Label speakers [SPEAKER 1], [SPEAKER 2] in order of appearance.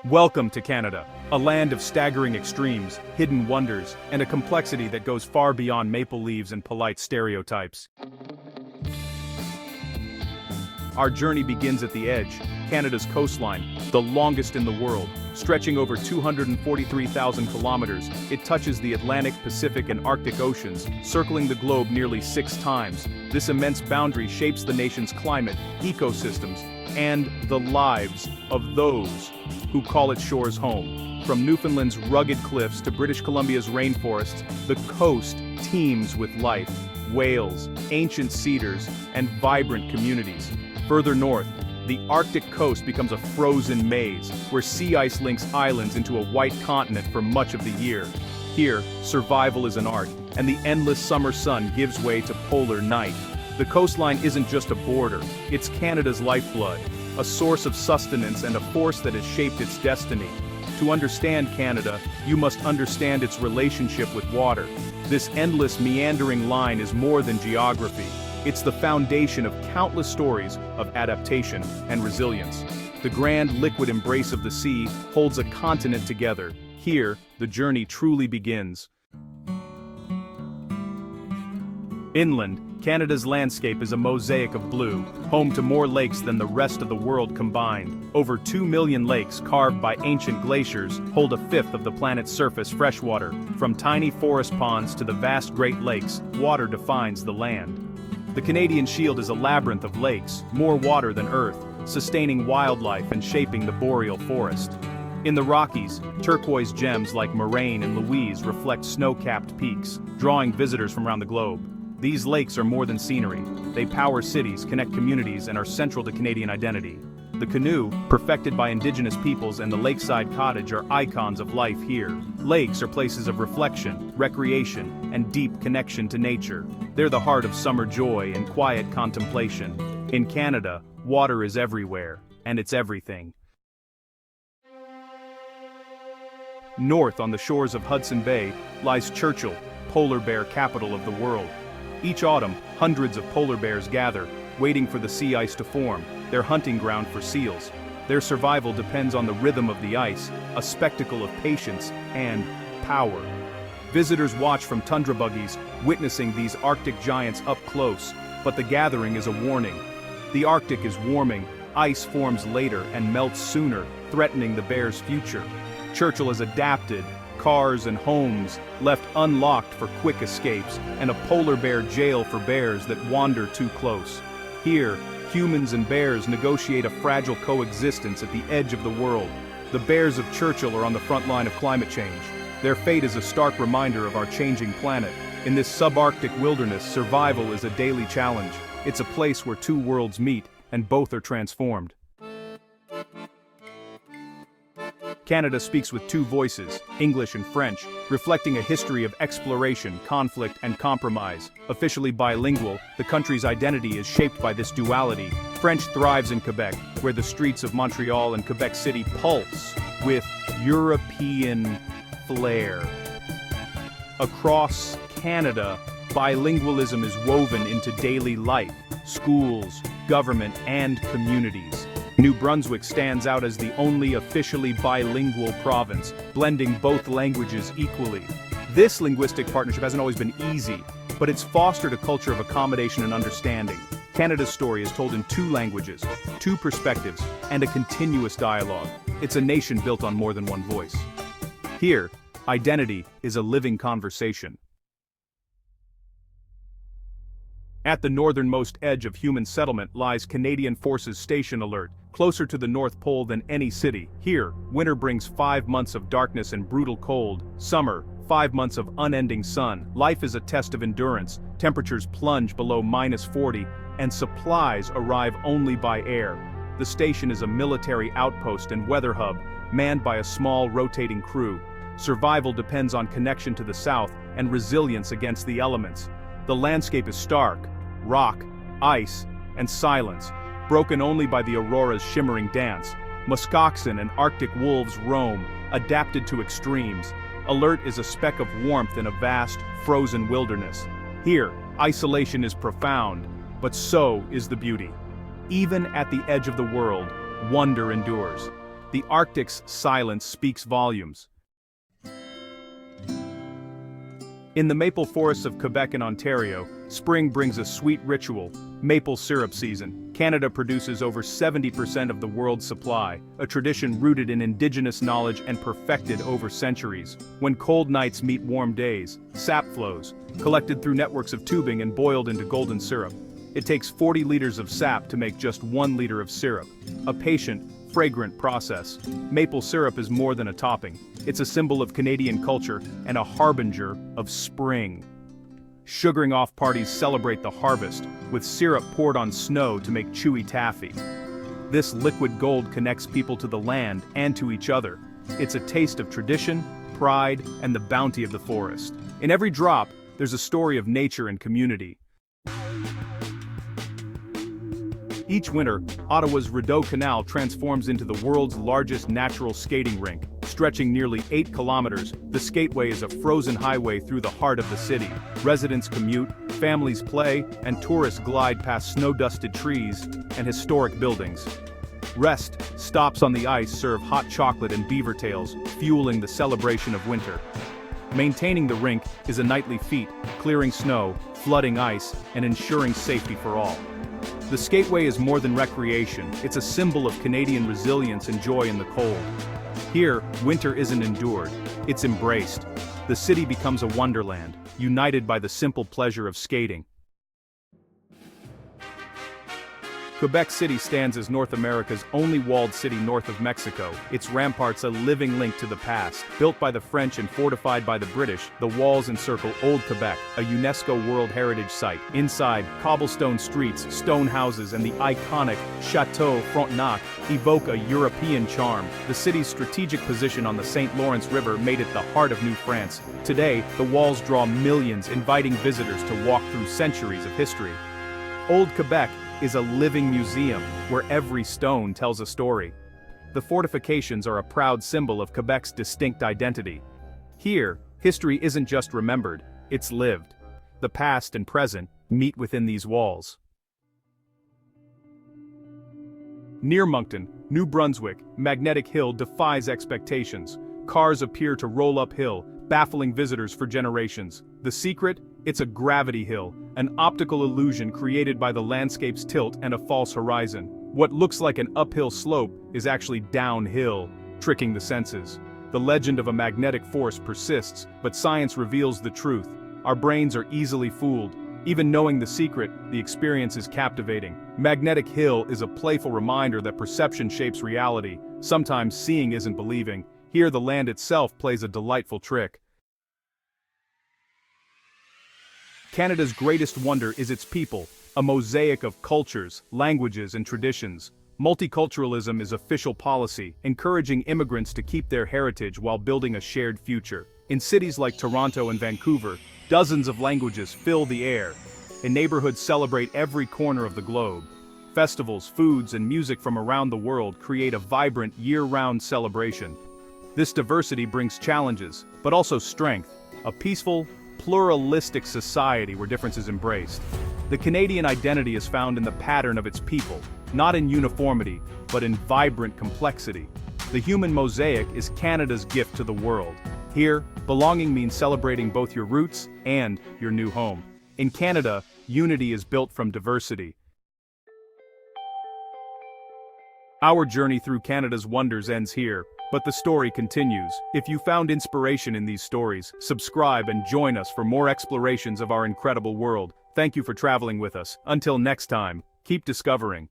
[SPEAKER 1] Welcome to Canada, a land of staggering extremes, hidden wonders, and a complexity that goes far beyond maple leaves and polite stereotypes. Our journey begins at the edge, Canada's coastline, the longest in the world. Stretching over 243,000 kilometers, it touches the Atlantic, Pacific, and Arctic Oceans, circling the globe nearly 6 times. This immense boundary shapes the nation's climate, ecosystems, and the lives of those who call its shores home. From Newfoundland's rugged cliffs to British Columbia's rainforests, the coast teems with life, whales, ancient cedars, and vibrant communities. Further north, the Arctic coast becomes a frozen maze, where sea ice links islands into a white continent for much of the year. Here, survival is an art, and the endless summer sun gives way to polar night. The coastline isn't just a border, it's Canada's lifeblood, a source of sustenance and a force that has shaped its destiny. To understand Canada, you must understand its relationship with water. This endless meandering line is more than geography. It's the foundation of countless stories of adaptation and resilience. The grand liquid embrace of the sea holds a continent together. Here, the journey truly begins. Inland, Canada's landscape is a mosaic of blue, home to more lakes than the rest of the world combined. Over 2 million lakes carved by ancient glaciers hold a fifth of the planet's surface freshwater. From tiny forest ponds to the vast Great Lakes, water defines the land. The Canadian Shield is a labyrinth of lakes, more water than Earth, sustaining wildlife and shaping the boreal forest. In the Rockies, turquoise gems like Moraine and Louise reflect snow-capped peaks, drawing visitors from around the globe. These lakes are more than scenery. They power cities, connect communities, and are central to Canadian identity. The canoe, perfected by Indigenous peoples, and the lakeside cottage are icons of life here. Lakes are places of reflection, recreation, and deep connection to nature. They're the heart of summer joy and quiet contemplation. In Canada, water is everywhere, and it's everything. North on the shores of Hudson Bay lies Churchill, polar bear capital of the world. Each autumn, hundreds of polar bears gather, waiting for the sea ice to form, their hunting ground for seals. Their survival depends on the rhythm of the ice, a spectacle of patience and power. Visitors watch from tundra buggies, witnessing these Arctic giants up close, but the gathering is a warning. The Arctic is warming, ice forms later and melts sooner, threatening the bears' future. Churchill has adapted, cars and homes left unlocked for quick escapes, and a polar bear jail for bears that wander too close. Here, humans and bears negotiate a fragile coexistence at the edge of the world. The bears of Churchill are on the front line of climate change. Their fate is a stark reminder of our changing planet. In this subarctic wilderness, survival is a daily challenge. It's a place where two worlds meet, and both are transformed. Canada speaks with two voices, English and French, reflecting a history of exploration, conflict, and compromise. Officially bilingual, the country's identity is shaped by this duality. French thrives in Quebec, where the streets of Montreal and Quebec City pulse with European flair. Across Canada, bilingualism is woven into daily life, schools, government, and communities. New Brunswick stands out as the only officially bilingual province, blending both languages equally. This linguistic partnership hasn't always been easy, but it's fostered a culture of accommodation and understanding. Canada's story is told in 2 languages, 2 perspectives, and a continuous dialogue. It's a nation built on more than one voice. Here, identity is a living conversation. At the northernmost edge of human settlement lies Canadian Forces Station Alert, closer to the North Pole than any city. Here, winter brings 5 months of darkness and brutal cold, summer, 5 months of unending sun. Life is a test of endurance, temperatures plunge below -40, and supplies arrive only by air. The station is a military outpost and weather hub, manned by a small rotating crew. Survival depends on connection to the south and resilience against the elements. The landscape is stark, rock, ice, and silence, broken only by the aurora's shimmering dance. Muskoxen and Arctic wolves roam, adapted to extremes. Alert is a speck of warmth in a vast, frozen wilderness. Here, isolation is profound, but so is the beauty. Even at the edge of the world, wonder endures. The Arctic's silence speaks volumes. In the maple forests of Quebec and Ontario, spring brings a sweet ritual, maple syrup season. Canada produces over 70% of the world's supply, a tradition rooted in Indigenous knowledge and perfected over centuries. When cold nights meet warm days, sap flows, collected through networks of tubing and boiled into golden syrup. It takes 40 liters of sap to make just 1 liter of syrup. A patient, fragrant process. Maple syrup is more than a topping. It's a symbol of Canadian culture and a harbinger of spring. Sugaring off parties celebrate the harvest, with syrup poured on snow to make chewy taffy. This liquid gold connects people to the land and to each other. It's a taste of tradition, pride, and the bounty of the forest. In every drop, there's a story of nature and community. Each winter, Ottawa's Rideau Canal transforms into the world's largest natural skating rink. Stretching nearly 8 kilometers, the skateway is a frozen highway through the heart of the city. Residents commute, families play, and tourists glide past snow-dusted trees and historic buildings. Rest stops on the ice serve hot chocolate and beaver tails, fueling the celebration of winter. Maintaining the rink is a nightly feat, clearing snow, flooding ice, and ensuring safety for all. The skateway is more than recreation, it's a symbol of Canadian resilience and joy in the cold. Here, winter isn't endured, it's embraced. The city becomes a wonderland, united by the simple pleasure of skating. Quebec City stands as North America's only walled city north of Mexico, its ramparts a living link to the past. Built by the French and fortified by the British, the walls encircle Old Quebec, a UNESCO World Heritage Site. Inside, cobblestone streets, stone houses, and the iconic Château Frontenac evoke a European charm. The city's strategic position on the St. Lawrence River made it the heart of New France. Today, the walls draw millions, inviting visitors to walk through centuries of history. Old Quebec is a living museum where every stone tells a story. The fortifications are a proud symbol of Quebec's distinct identity. Here, history isn't just remembered, it's lived. The past and present meet within these walls. Near Moncton, New Brunswick, Magnetic Hill defies expectations. Cars appear to roll uphill, baffling visitors for generations. The secret? It's a gravity hill, an optical illusion created by the landscape's tilt and a false horizon. What looks like an uphill slope is actually downhill, tricking the senses. The legend of a magnetic force persists, but science reveals the truth. Our brains are easily fooled. Even knowing the secret, the experience is captivating. Magnetic Hill is a playful reminder that perception shapes reality. Sometimes seeing isn't believing. Here the land itself plays a delightful trick. Canada's greatest wonder is its people, a mosaic of cultures, languages, and traditions. Multiculturalism is official policy, encouraging immigrants to keep their heritage while building a shared future. In cities like Toronto and Vancouver, dozens of languages fill the air, and neighborhoods celebrate every corner of the globe. Festivals, foods, and music from around the world create a vibrant, year-round celebration. This diversity brings challenges, but also strength, a peaceful, pluralistic society where difference is embraced. The Canadian identity is found in the pattern of its people, not in uniformity, but in vibrant complexity. The human mosaic is Canada's gift to the world. Here, belonging means celebrating both your roots and your new home. In Canada, unity is built from diversity. Our journey through Canada's wonders ends here, but the story continues. If you found inspiration in these stories, subscribe and join us for more explorations of our incredible world. Thank you for traveling with us. Until next time, keep discovering.